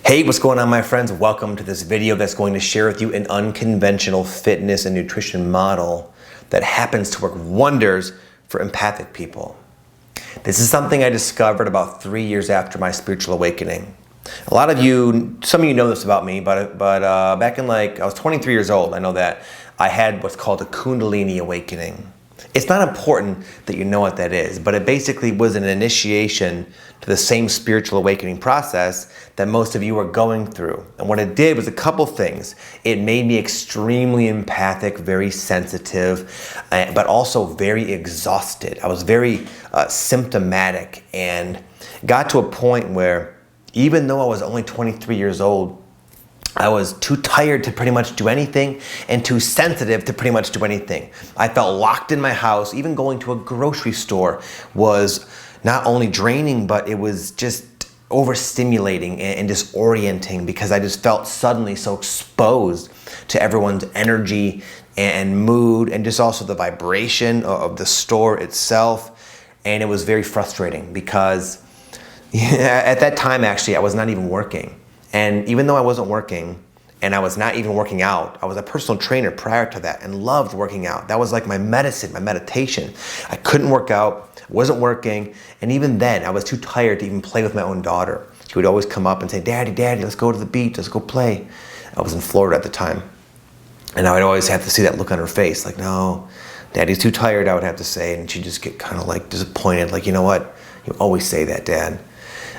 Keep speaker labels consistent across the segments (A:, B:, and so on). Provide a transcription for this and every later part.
A: Hey, what's going on, my friends? Welcome to this video that's going to share with you an unconventional fitness and nutrition model that happens to work wonders for empathic people. This is something I discovered about 3 years after my spiritual awakening. A lot of you, some of you know this about me, but back in I was 23 years old, I know that I had what's called a Kundalini Awakening. It's not important that you know what that is, but it basically was an initiation to the same spiritual awakening process that most of you are going through. And what it did was a couple things. It made me extremely empathic, very sensitive, but also very exhausted. I was very symptomatic and got to a point where even though I was only 23 years old, I was too tired to pretty much do anything and too sensitive to pretty much do anything. I felt locked in my house. Even going to a grocery store was not only draining, but it was just overstimulating and disorienting because I just felt suddenly so exposed to everyone's energy and mood and just also the vibration of the store itself. And it was very frustrating because at that time, actually, I was not even working. And even though I wasn't working and I was not even working out, I was a personal trainer prior to that and loved working out. That was like my medicine, my meditation. I couldn't work out, wasn't working. And even then I was too tired to even play with my own daughter. She would always come up and say, Daddy, let's go to the beach, let's go play. I was in Florida at the time. And I would always have to see that look on her face, like, no, Daddy's too tired, I would have to say. And she'd just get kind of like disappointed, like, you know what? You always say that, Dad.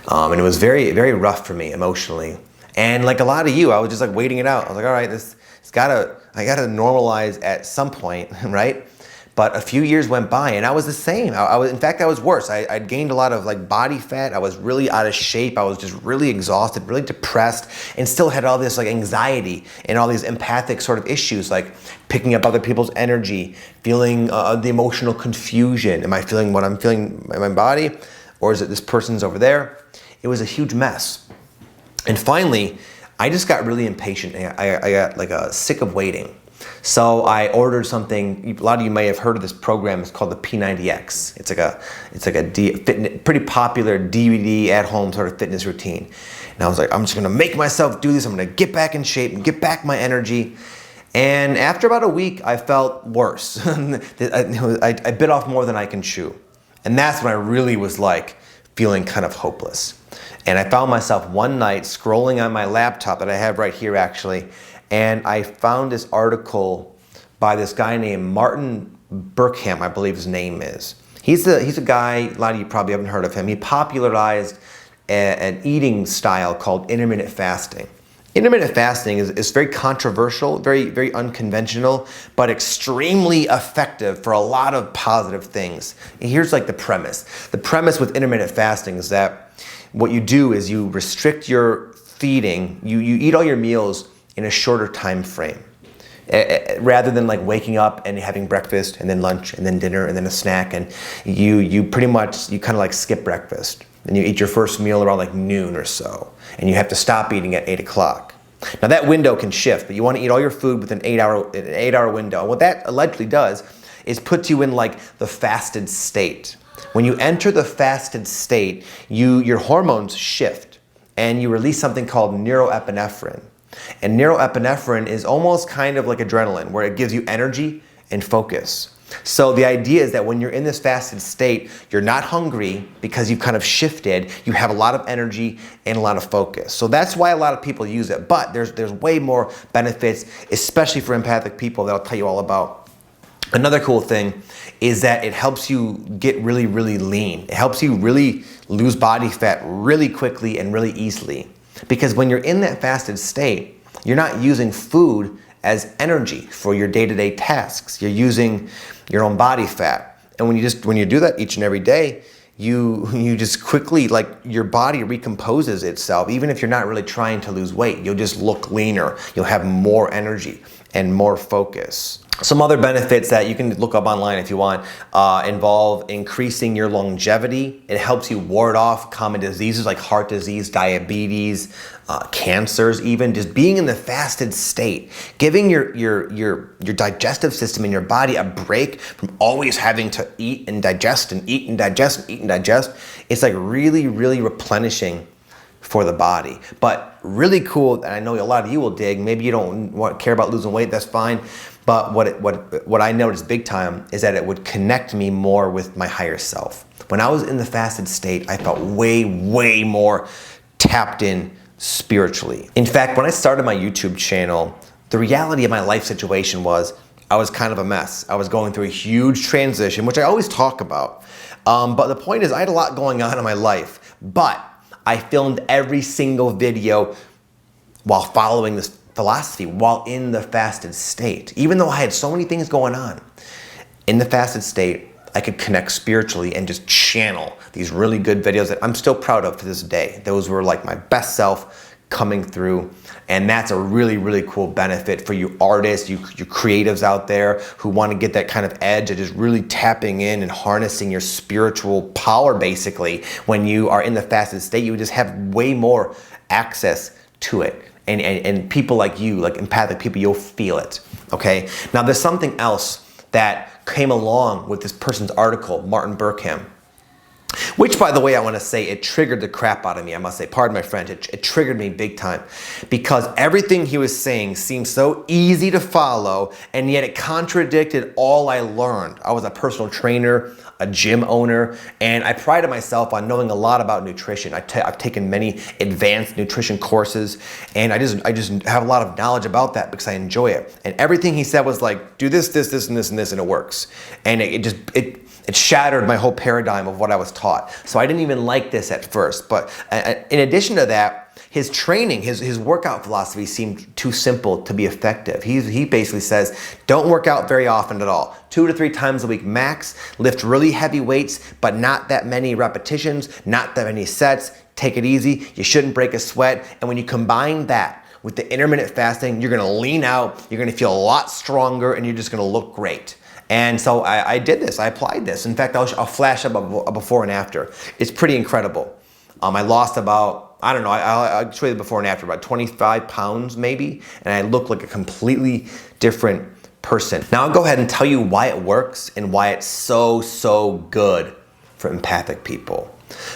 A: And it was very, very rough for me emotionally. And like a lot of you, I was just like waiting it out. I was like, all right, I gotta normalize at some point, right? But a few years went by and I was the same. In fact, I was worse. I'd gained a lot of like body fat. I was really out of shape. I was just really exhausted, really depressed, and still had all this like anxiety and all these empathic sort of issues, like picking up other people's energy, feeling the emotional confusion. Am I feeling what I'm feeling in my body? Or is it this person's over there? It was a huge mess. And finally, I just got really impatient. I got sick of waiting. So I ordered something. A lot of you may have heard of this program. It's called the P90X. It's like a pretty popular DVD at-home sort of fitness routine. And I was like, I'm just gonna make myself do this. I'm gonna get back in shape and get back my energy. And after about a week, I felt worse. I bit off more than I can chew. And that's when I really was like feeling kind of hopeless. And I found myself one night scrolling on my laptop that I have right here actually, and I found this article by this guy named Martin Berkham, I believe his name is. He's a guy, a lot of you probably haven't heard of him. He popularized an eating style called intermittent fasting. Intermittent fasting is very controversial, very, very unconventional, but extremely effective for a lot of positive things. And here's like the premise. The premise with intermittent fasting is that what you do is you restrict your feeding, you eat all your meals in a shorter time frame. Rather than like waking up and having breakfast and then lunch and then dinner and then a snack, and you kind of like skip breakfast. And you eat your first meal around like noon or so, and you have to stop eating at 8 o'clock. Now that window can shift, but you want to eat all your food within an 8-hour window. And what that allegedly does is puts you in like the fasted state. When you enter the fasted state, your hormones shift and you release something called neuroepinephrine. And neuroepinephrine is almost kind of like adrenaline, where it gives you energy and focus. So the idea is that when you're in this fasted state, you're not hungry because you've kind of shifted. You have a lot of energy and a lot of focus. So that's why a lot of people use it. But there's way more benefits, especially for empathic people, that I'll tell you all about. Another cool thing is that it helps you get really, really lean. It helps you really lose body fat really quickly and really easily. Because when you're in that fasted state, you're not using food as energy for your day-to-day tasks. You're using your own body fat. And when you do that each and every day, you just quickly, like, your body recomposes itself. Even if you're not really trying to lose weight, you'll just look leaner. You'll have more energy and more focus. Some other benefits that you can look up online if you want involve increasing your longevity. It helps you ward off common diseases like heart disease, diabetes, cancers even. Just being in the fasted state, giving your digestive system in your body a break from always having to eat and digest and eat and digest and eat and digest. It's like really, really replenishing for the body. But really cool, and I know a lot of you will dig, maybe you don't care about losing weight, that's fine. But what I noticed big time is that it would connect me more with my higher self. When I was in the fasted state, I felt way more tapped in spiritually. In fact, when I started my YouTube channel, the reality of my life situation was I was kind of a mess. I was going through a huge transition, which I always talk about. But the point is, I had a lot going on in my life, but I filmed every single video while following this philosophy, while in the fasted state. Even though I had so many things going on, in the fasted state, I could connect spiritually and just channel these really good videos that I'm still proud of to this day. Those were like my best self coming through. And that's a really cool benefit for you artists, you creatives out there who want to get that kind of edge of just really tapping in and harnessing your spiritual power. Basically, when you are in the fasted state, you just have way more access to it. And people like you, like empathic people, you'll feel it, okay? Now there's something else that came along with this person's article, Martin Berkham, which, by the way, I want to say it triggered the crap out of me. I must say, pardon my French, it triggered me big time, because everything he was saying seemed so easy to follow, and yet it contradicted all I learned. I was a personal trainer, a gym owner, and I prided myself on knowing a lot about nutrition. I've taken many advanced nutrition courses, and I just have a lot of knowledge about that because I enjoy it. And everything he said was like, do this, and this, and this, and it works. And it shattered my whole paradigm of what I was taught. So I didn't even like this at first. But in addition to that, his training, his workout philosophy seemed too simple to be effective. He basically says, don't work out very often at all. 2 to 3 times a week max, lift really heavy weights, but not that many repetitions, not that many sets, take it easy, you shouldn't break a sweat. And when you combine that with the intermittent fasting, you're gonna lean out, you're gonna feel a lot stronger, and you're just gonna look great. And so I did this, I applied this. In fact, I'll flash up a before and after. It's pretty incredible. I lost about, I don't know, I'll show you the before and after, about 25 pounds maybe, and I look like a completely different person. Now I'll go ahead and tell you why it works and why it's so good for empathic people.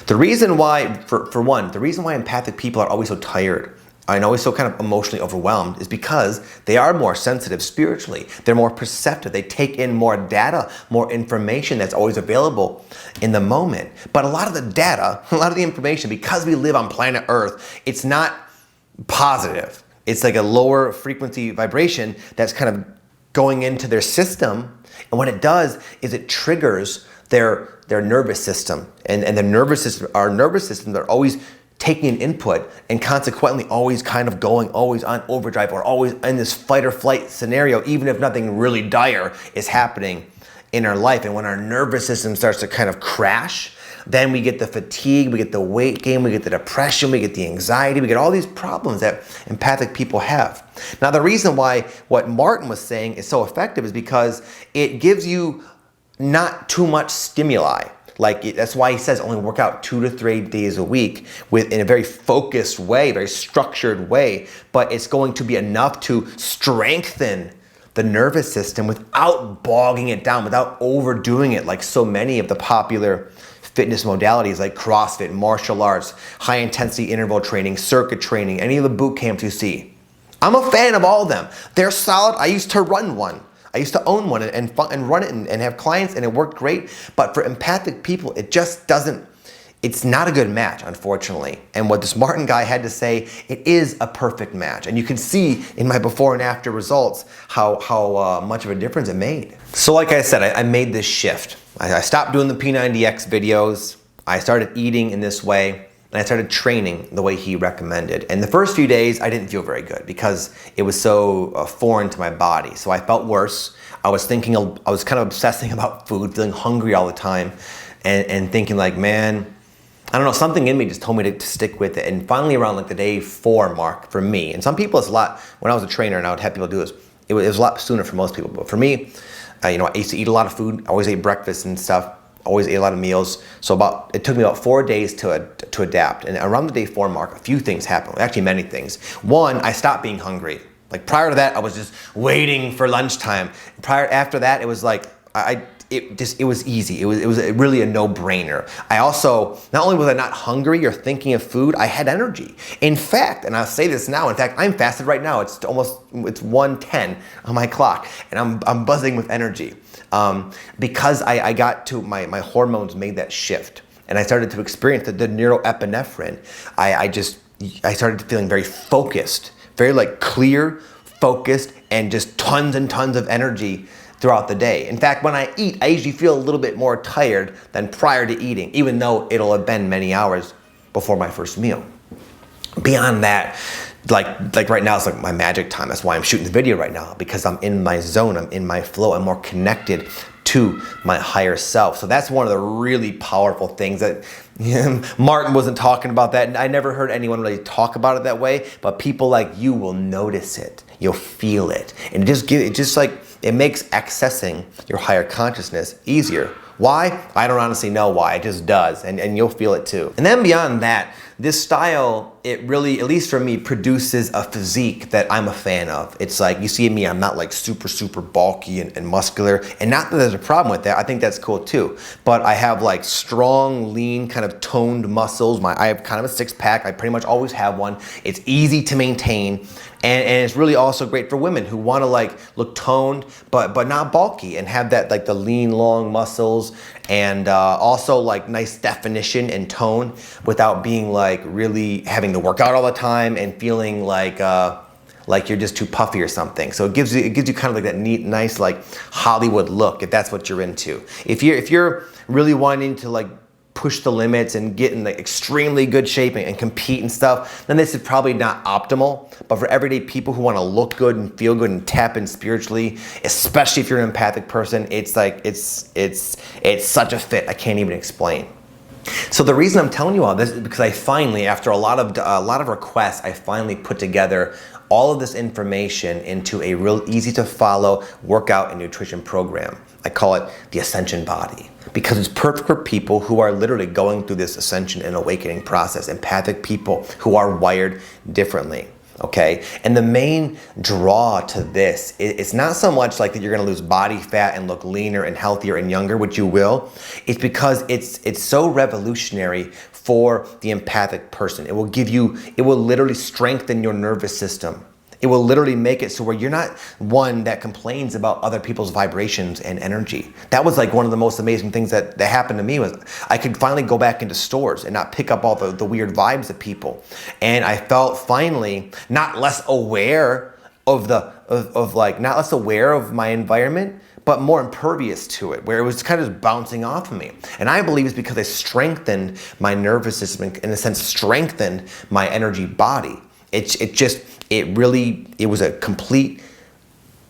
A: The reason why, for one, the reason why empathic people are always so tired and always so kind of emotionally overwhelmed is because they are more sensitive spiritually. They're more perceptive. They take in more data, more information that's always available in the moment. But a lot of the data, a lot of the information, because we live on planet Earth, it's not positive. It's like a lower frequency vibration that's kind of going into their system. And what it does is it triggers their nervous system. And the nervous system, our nervous systems are always taking an input and consequently always kind of going always on overdrive or always in this fight or flight scenario, even if nothing really dire is happening in our life. And when our nervous system starts to kind of crash, then we get the fatigue, we get the weight gain, we get the depression, we get the anxiety, we get all these problems that empathic people have. Now, the reason why what Martin was saying is so effective is because it gives you not too much stimuli. That's why he says only work out 2 to 3 days a week in a very focused way, very structured way, but it's going to be enough to strengthen the nervous system without bogging it down, without overdoing it like so many of the popular fitness modalities like CrossFit, martial arts, high intensity interval training, circuit training, any of the boot camps you see. I'm a fan of all of them. They're solid. I used to run one. I used to own one and run it and have clients, and it worked great. But for empathic people, it just doesn't, it's not a good match, unfortunately. And what this Martin guy had to say, it is a perfect match. And you can see in my before and after results how much of a difference it made. So like I said, I made this shift. I stopped doing the P90X videos. I started eating in this way. And I started training the way he recommended. And the first few days, I didn't feel very good because it was so foreign to my body. So I felt worse. I was kind of obsessing about food, feeling hungry all the time, and thinking like, man, I don't know, something in me just told me to stick with it. And finally around like the day 4 mark for me, and some people it's a lot, when I was a trainer and I would have people do this, it was a lot sooner for most people. But for me, I used to eat a lot of food. I always ate breakfast and stuff. Always ate a lot of meals. So it took me about 4 days to adapt. And around the day 4 mark, a few things happened. Actually, many things. One, I stopped being hungry. Like prior to that, I was just waiting for lunchtime. After that, it was like, it was easy. It was really a no-brainer. I also, not only was I not hungry or thinking of food, I had energy. In fact, and I'll say this now, in fact, I'm fasted right now. It's 1:10 on my clock, and I'm buzzing with energy. Because I got to, my hormones made that shift, and I started to experience the neuroepinephrine. I started feeling very focused, very like clear, focused, and just tons and tons of energy throughout the day. In fact, when I eat, I usually feel a little bit more tired than prior to eating, even though it'll have been many hours before my first meal. Beyond that, like right now, it's like my magic time. That's why I'm shooting the video right now, because I'm in my zone, I'm in my flow, I'm more connected to my higher self. So that's one of the really powerful things that Martin wasn't talking about that. And I never heard anyone really talk about it that way, but people like you will notice it. You'll feel it. And it makes accessing your higher consciousness easier. Why? I don't honestly know why. It just does, and you'll feel it too. And then beyond that, this style, it really, at least for me, produces a physique that I'm a fan of. It's like, you see me, I'm not like super bulky and muscular, and not that there's a problem with that. I think that's cool too. But I have like strong, lean, kind of toned muscles. I have kind of a six pack. I pretty much always have one. It's easy to maintain. And it's really also great for women who want to like look toned, but not bulky, and have that like the lean, long muscles, and also like nice definition and tone without being like really having to work out all the time and feeling like you're just too puffy or something. So it gives you kind of like that neat, nice like Hollywood look, if that's what you're into. If you're really wanting to like push the limits and get in like extremely good shape and compete and stuff, then this is probably not optimal. But for everyday people who want to look good and feel good and tap in spiritually, especially if you're an empathic person, it's like it's such a fit I can't even explain. So the reason I'm telling you all this is because I finally, after a lot of requests, I finally put together all of this information into a real easy to follow workout and nutrition program. I call it the Ascension Body, because it's perfect for people who are literally going through this ascension and awakening process, empathic people who are wired differently. Okay, and the main draw to this, it's not so much like that you're gonna lose body fat and look leaner and healthier and younger, which you will. It's because it's so revolutionary for the empathic person. It will literally strengthen your nervous system. It will literally make it so where you're not one that complains about other people's vibrations and energy. That was like one of the most amazing things that happened to me, was I could finally go back into stores and not pick up all the weird vibes of people. And I felt finally not less aware not less aware of my environment, but more impervious to it, where it was kind of just bouncing off of me. And I believe it's because I strengthened my nervous system, in a sense, strengthened my energy body. It was a complete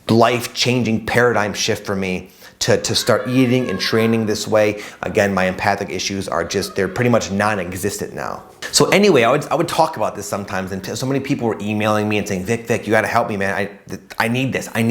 A: life-changing paradigm shift for me to start eating and training this way. Again, my empathic issues they're pretty much non-existent now. So anyway, I would talk about this sometimes, and so many people were emailing me and saying, Vic, you gotta help me, man. I need this. I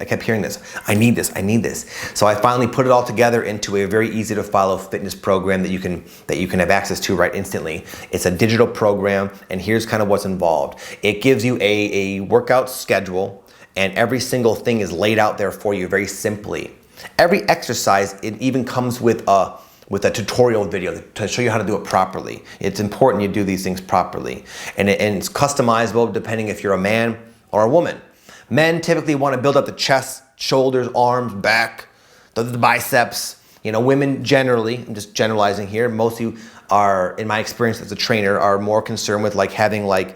A: kept hearing this. I need this. So I finally put it all together into a very easy to follow fitness program that you can have access to right instantly. It's a digital program, and here's kind of what's involved. It gives you a workout schedule, and every single thing is laid out there for you very simply. Every exercise, it even comes with a tutorial video to show you how to do it properly. It's important you do these things properly. And it's customizable depending if you're a man or a woman. Men typically want to build up the chest, shoulders, arms, back, the biceps. Women generally, I'm just generalizing here, mostly are, in my experience as a trainer, are more concerned with like having the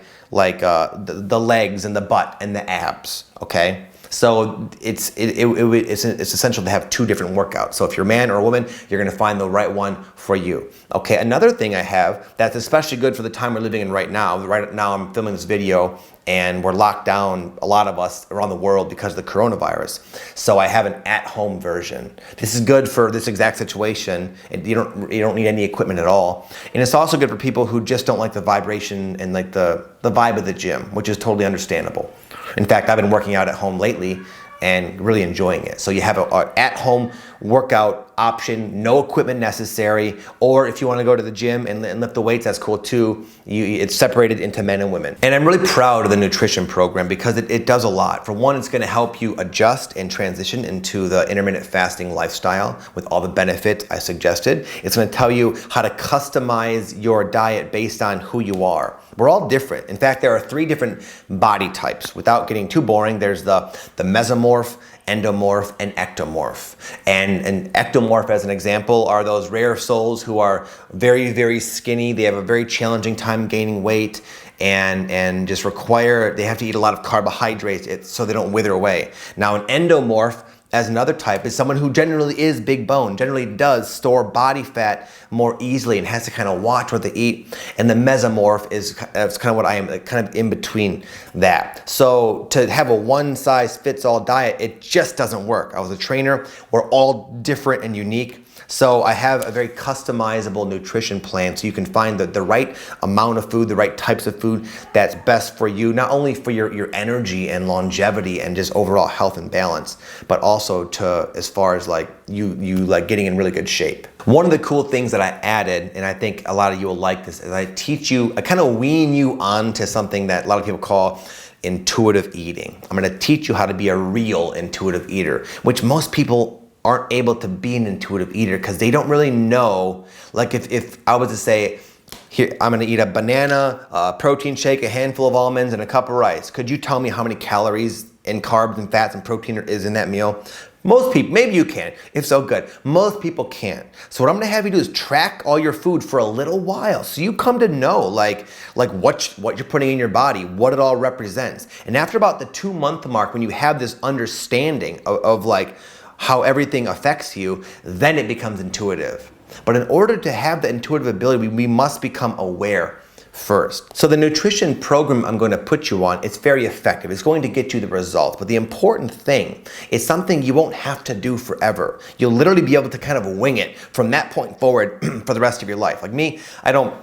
A: legs and the butt and the abs, okay? So it's essential to have two different workouts. So if you're a man or a woman, you're gonna find the right one for you. Okay, another thing I have that's especially good for the time we're living in right now. Right now I'm filming this video and we're locked down, a lot of us around the world, because of the coronavirus. So I have an at-home version. This is good for this exact situation, and you don't need any equipment at all. And it's also good for people who just don't like the vibration and like the vibe of the gym, which is totally understandable. In fact, I've been working out at home lately and really enjoying it. So you have an at-home workout option, no equipment necessary, or if you want to go to the gym and lift the weights, that's cool too. It's separated into men and women. And I'm really proud of the nutrition program because it does a lot. For one, it's going to help you adjust and transition into the intermittent fasting lifestyle with all the benefits I suggested. It's going to tell you how to customize your diet based on who you are. We're all different. In fact, there are 3 different body types. Without getting too boring, there's the mesomorph, endomorph, and ectomorph. And an ectomorph, as an example, are those rare souls who are very, very skinny. They have a very challenging time gaining weight and just they have to eat a lot of carbohydrates so they don't wither away. Now, an endomorph, as another type, is someone who generally is big bone, generally does store body fat more easily and has to kind of watch what they eat. And the mesomorph that's kind of what I am, kind of in between that. So to have a one size fits all diet, it just doesn't work. I was a trainer. We're all different and unique. So I have a very customizable nutrition plan so you can find the right amount of food, the right types of food that's best for you, not only for your energy and longevity and just overall health and balance, but also to as far as like you like getting in really good shape. One of the cool things that I added, and I think a lot of you will like this, is I kind of wean you onto something that a lot of people call intuitive eating. I'm going to teach you how to be a real intuitive eater, which most people aren't able to be an intuitive eater because they don't really know. Like if I was to say, here, I'm gonna eat a banana, a protein shake, a handful of almonds, and a cup of rice. Could you tell me how many calories and carbs and fats and protein is in that meal? Most people, maybe you can, if so, good. Most people can't. So what I'm gonna have you do is track all your food for a little while so you come to know like what you're putting in your body, what it all represents. And after about the 2-month mark, when you have this understanding of like how everything affects you, then it becomes intuitive. But in order to have the intuitive ability, we must become aware first. So the nutrition program I'm going to put you on, it's very effective. It's going to get you the results. But the important thing is something you won't have to do forever. You'll literally be able to kind of wing it from that point forward for the rest of your life. Like me, I don't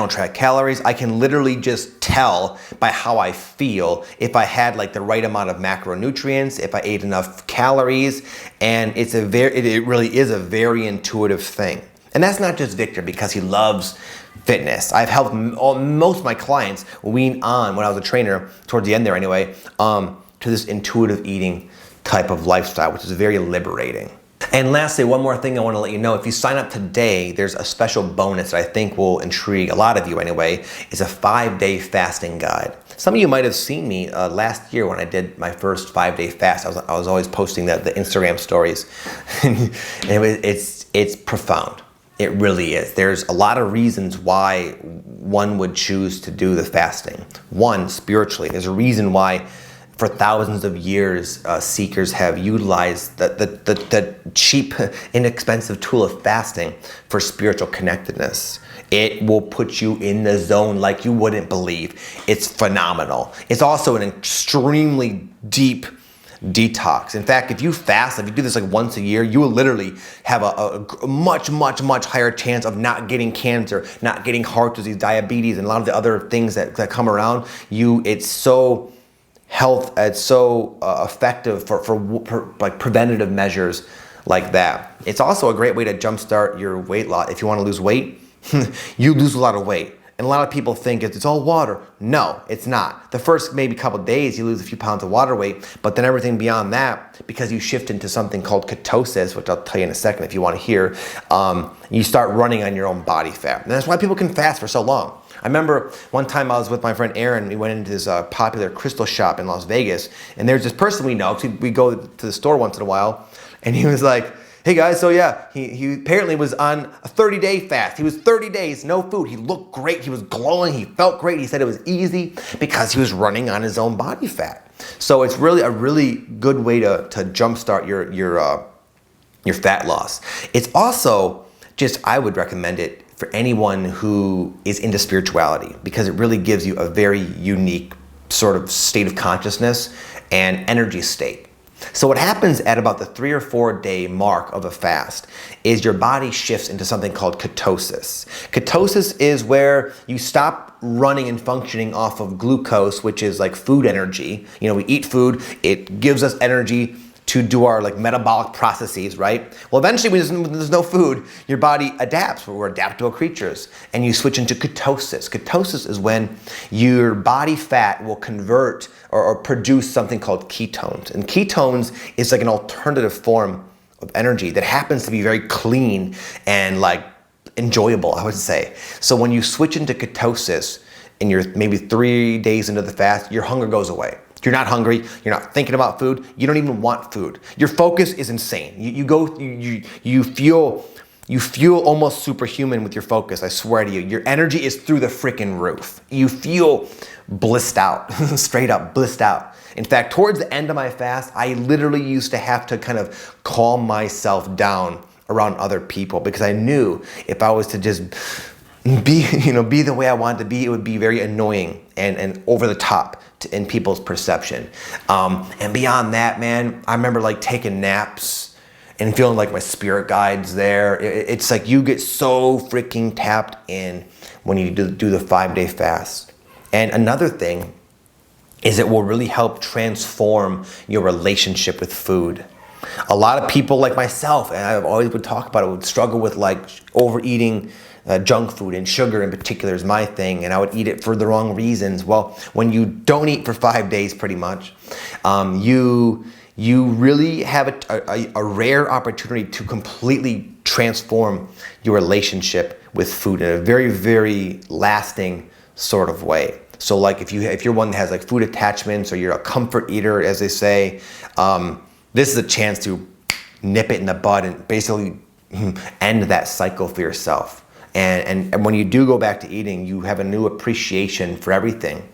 A: track calories. I can literally just tell by how I feel if I had like the right amount of macronutrients, if I ate enough calories, and it really is a very intuitive thing. And that's not just Victor because he loves fitness. I've helped most of my clients wean on, when I was a trainer, towards the end there anyway, to this intuitive eating type of lifestyle, which is very liberating. And lastly, one more thing I want to let you know. If you sign up today, there's a special bonus that I think will intrigue a lot of you anyway. It's a 5-day fasting guide. Some of you might have seen me last year when I did my first 5-day fast. I was always posting the Instagram stories. And it's profound. It really is. There's a lot of reasons why one would choose to do the fasting. One, spiritually. There's a reason why for thousands of years, seekers have utilized the cheap, inexpensive tool of fasting for spiritual connectedness. It will put you in the zone like you wouldn't believe. It's phenomenal. It's also an extremely deep detox. In fact, if you fast, if you do this like once a year, you will literally have a much higher chance of not getting cancer, not getting heart disease, diabetes, and a lot of the other things that come around you. It's so effective for like preventative measures like that. It's also a great way to jumpstart your weight loss. If you want to lose weight, you lose a lot of weight. And a lot of people think it's all water. No, it's not. The first maybe couple of days, you lose a few pounds of water weight, but then everything beyond that, because you shift into something called ketosis, which I'll tell you in a second if you want to hear, you start running on your own body fat. And that's why people can fast for so long. I remember one time I was with my friend Aaron. We went into this popular crystal shop in Las Vegas, and there's this person we know, because we go to the store once in a while, and he was like, hey guys, so yeah, he apparently was on a 30-day fast. He was 30 days, no food. He looked great. He was glowing. He felt great. He said it was easy because he was running on his own body fat. So it's really a really good way to jumpstart your fat loss. It's also I would recommend it for anyone who is into spirituality, because it really gives you a very unique sort of state of consciousness and energy state. So what happens at about the 3 or 4 day mark of a fast is your body shifts into something called ketosis. Ketosis is where you stop running and functioning off of glucose, which is like food energy. You know, we eat food, it gives us energy to do our like metabolic processes, right? Well, eventually when there's no food, your body adapts. We're adaptable creatures, and you switch into ketosis. Ketosis is when your body fat will convert or produce something called ketones. And ketones is like an alternative form of energy that happens to be very clean and like enjoyable, I would say. So when you switch into ketosis and you're maybe 3 days into the fast, your hunger goes away. You're not hungry. You're not thinking about food. You don't even want food. Your focus is insane. You feel almost superhuman with your focus. I swear to you. Your energy is through the freaking roof. You feel blissed out, straight up blissed out. In fact, towards the end of my fast, I literally used to have to kind of calm myself down around other people, because I knew if I was to just be the way I wanted to be, it would be very annoying and over the top in people's perception. And beyond that, man, I remember like taking naps and feeling like my spirit guide's there. It's like you get so freaking tapped in when you do the 5-day fast. And another thing is it will really help transform your relationship with food. A lot of people like myself, and I've always would talk about it, would struggle with like overeating junk food, and sugar in particular is my thing, and I would eat it for the wrong reasons. Well, when you don't eat for 5 days pretty much, you really have a rare opportunity to completely transform your relationship with food in a very, very lasting sort of way. So like if you're one that has like food attachments, or you're a comfort eater, as they say, this is a chance to nip it in the bud and basically end that cycle for yourself. And when you do go back to eating, you have a new appreciation for everything.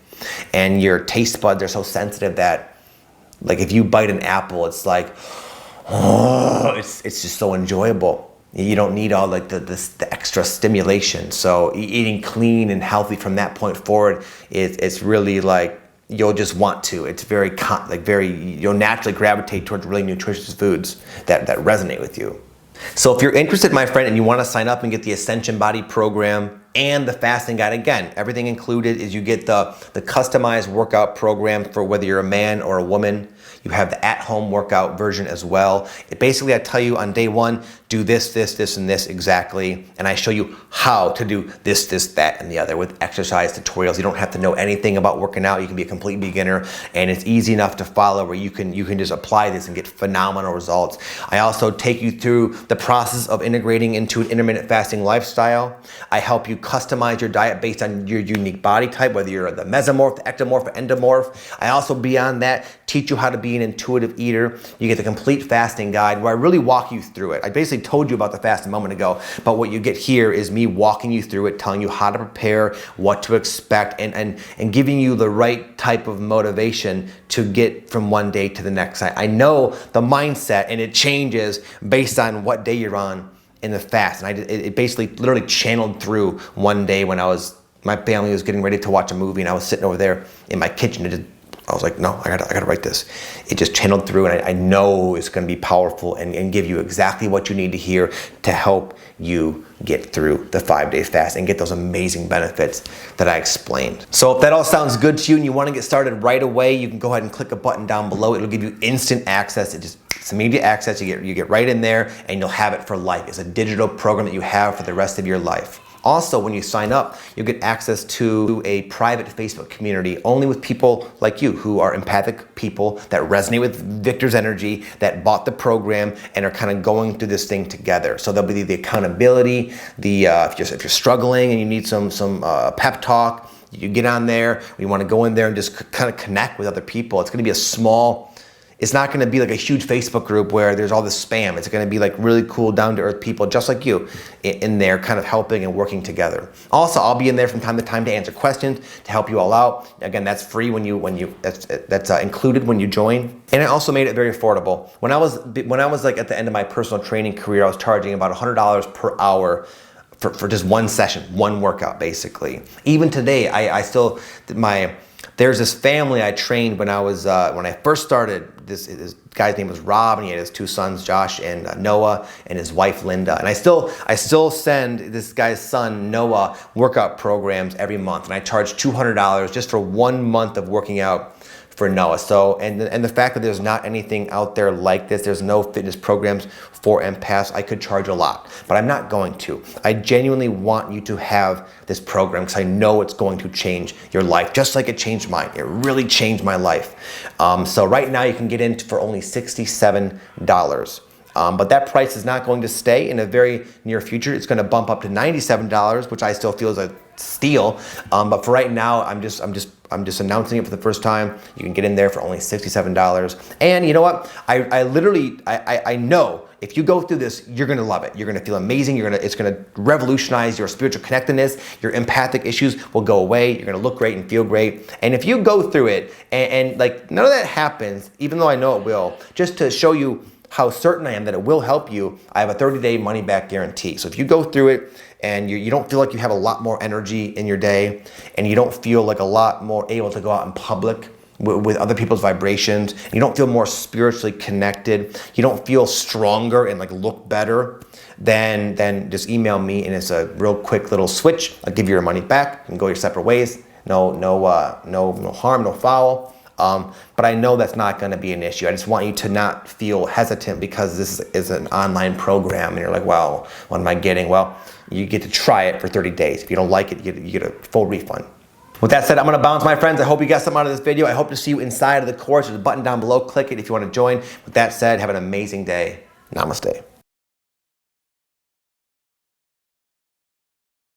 A: And your taste buds are so sensitive that, like, if you bite an apple, it's like, oh, it's just so enjoyable. You don't need all like the extra stimulation. So eating clean and healthy from that point forward, it's really like, you'll just want to. It's you'll naturally gravitate towards really nutritious foods that resonate with you. So if you're interested, my friend, and you want to sign up and get the Ascension Body program and the fasting guide, again, everything included is you get the customized workout program for whether you're a man or a woman. You have the at-home workout version as well. Basically, I tell you on day one, do this, and this exactly. And I show you how to do this, that, and the other with exercise tutorials. You don't have to know anything about working out. You can be a complete beginner, and it's easy enough to follow where you can just apply this and get phenomenal results. I also take you through the process of integrating into an intermittent fasting lifestyle. I help you customize your diet based on your unique body type, whether you're the mesomorph, the ectomorph, or endomorph. I also, beyond that, teach you how to be an intuitive eater. You get the complete fasting guide where I really walk you through it. I basically told you about the fast a moment ago, but what you get here is me walking you through it, telling you how to prepare, what to expect, and giving you the right type of motivation to get from one day to the next. I know the mindset, and it changes based on what day you're on in the fast. And it basically literally channeled through one day when my family was getting ready to watch a movie, and I was sitting over there in my kitchen. I was like, no, I gotta write this. It just channeled through, and I know it's gonna be powerful and give you exactly what you need to hear to help you get through the 5-day fast and get those amazing benefits that I explained. So if that all sounds good to you and you wanna get started right away, you can go ahead and click a button down below. It'll give you instant access. It's immediate access. You get right in there, and you'll have it for life. It's a digital program that you have for the rest of your life. Also, when you sign up, you'll get access to a private Facebook community only with people like you who are empathic people that resonate with Victor's energy, that bought the program and are kind of going through this thing together. So there'll be the accountability, if you're struggling and you need some pep talk, you get on there. You want to go in there and just kind of connect with other people. It's going to be it's not going to be like a huge Facebook group where there's all this spam. It's going to be like really cool, down-to-earth people just like you in there, kind of helping and working together. Also, I'll be in there from time to time to answer questions, to help you all out. Again, that's free that's included when you join. And I also made it very affordable. When I was like at the end of my personal training career, I was charging about $100 per hour for just one session, one workout, basically. Even today, there's this family I trained when I first started this guy's name was Rob, and he had his 2 sons, Josh and Noah, and his wife, Linda. And I still send this guy's son, Noah, workout programs every month. And I charge $200 just for 1 month of working out for Noah. So, and the fact that there's not anything out there like this, there's no fitness programs for empaths, I could charge a lot, but I'm not going to. I genuinely want you to have this program because I know it's going to change your life, just like it changed mine. It really changed my life. So right now you can get in for only $67. But that price is not going to stay in a very near future. It's going to bump up to $97, which I still feel is a steal. But for right now, I'm just announcing it for the first time. You can get in there for only $67. And you know what? I know if you go through this, you're gonna love it. You're gonna feel amazing. It's gonna revolutionize your spiritual connectedness. Your empathic issues will go away. You're gonna look great and feel great. And if you go through it and like none of that happens, even though I know it will, just to show you how certain I am that it will help you, I have a 30-day money-back guarantee. So if you go through it and you don't feel like you have a lot more energy in your day, and you don't feel like a lot more able to go out in public with other people's vibrations, and you don't feel more spiritually connected, you don't feel stronger and like look better, then just email me, and it's a real quick little switch. I'll give you your money back and go your separate ways. No harm, no foul. But I know that's not going to be an issue. I just want you to not feel hesitant because this is an online program and you're like, well, what am I getting? Well, you get to try it for 30 days. If you don't like it, you get a full refund. With that said, I'm going to bounce, my friends. I hope you got something out of this video. I hope to see you inside of the course. There's a button down below. Click it if you want to join. With that said, have an amazing day. Namaste.